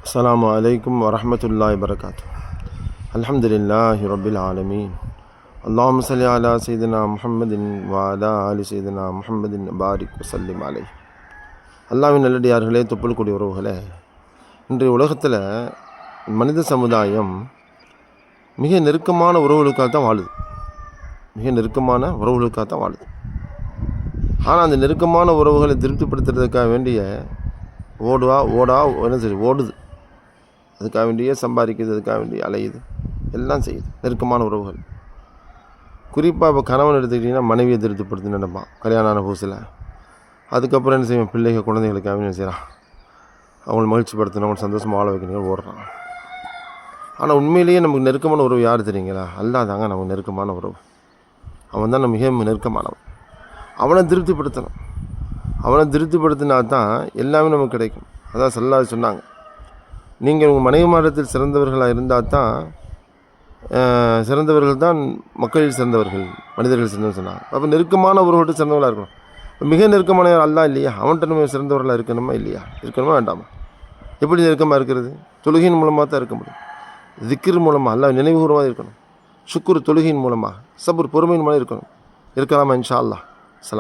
அஸ்ஸலாமு அலைக்கும் வரஹ்மத்துல்லாஹி வபரகாத்துஹு. அல்ஹம்துலில்லாஹி ரப்பில் ஆலமீன். அல்லாஹும்ம ஸல்லி அலா சய்யிதினா முஹம்மதின் வ அலா ஆலி சய்யிதினா முஹம்மதின் பாரிக் வஸல்லிம் அலைஹி. அல்லாஹ்வின் நல்லடியார்களே, தொப்புள் கொடி உறவுகளே, இன்றைய உலகத்தில் மனித சமுதாயம் மிக நெருக்கமான உறவுகளுக்காக தான் வாழுது. ஆனால் அந்த நெருக்கமான உறவுகளை திருப்திப்படுத்துறதுக்காக வேண்டிய ஓடுது. அதுக்காக வேண்டிய சம்பாதிக்குது, அதுக்காக வேண்டிய அலையுது, எல்லாம் செய்யுது. நெருக்கமான உறவுகள், குறிப்பாக இப்போ கணவன் எடுத்துக்கிட்டிங்கன்னா மனைவியை திருப்திப்படுத்தி நடப்பான் கல்யாணம் ஆன புதுசில். அதுக்கப்புறம் என்ன செய்வான், பிள்ளைகள் குழந்தைகளுக்காக என்ன செய்கிறான், அவங்களை மகிழ்ச்சிப்படுத்தணும், அவங்களை சந்தோஷமாக வாழ வைக்கணும் ஓடுறான். ஆனால் உண்மையிலேயே நமக்கு நெருக்கமான உறவு யார் தெரியுங்களா? அல்லாஹ் தாங்க நமக்கு நெருக்கமான உறவு. அவன் தான் நம்ம மிக நெருக்கமானவன். அவனை திருப்திப்படுத்தணும். அவனை திருப்திப்படுத்தினா தான் எல்லாமே நமக்கு கிடைக்கும். அதான் ஸல்லல்லாஹு அலைஹி சொன்னாங்க, நீங்கள் உங்கள் மனைவி மாதத்தில் சிறந்தவர்களாக இருந்தால் தான் சிறந்தவர்கள் தான் மக்களில் சிறந்தவர்கள், மனிதர்கள் சிறந்தவர்கள் சொன்னாங்க. அப்போ நெருக்கமான உறவுகிட்ட சிறந்தவர்களாக இருக்கணும். மிக நெருக்கமானவர் அல்லாஹ் இல்லையா? அவன்கிட்ட நம்ம சிறந்தவர்களாக இருக்கணுமா வேண்டாமா? எப்படி நெருக்கமாக இருக்கிறது? தொழுகையின் மூலமாக தான் இருக்க முடியும். திக்ர் மூலமாக, அல்லாஹ் நினைவுகூரமாக இருக்கணும். சுக்குர் தொழுகையின் மூலமாக, சபுர் பொறுமையின் மூலம் இருக்கணும். இருக்கலாமா? இன்ஷா அல்லாஹ்.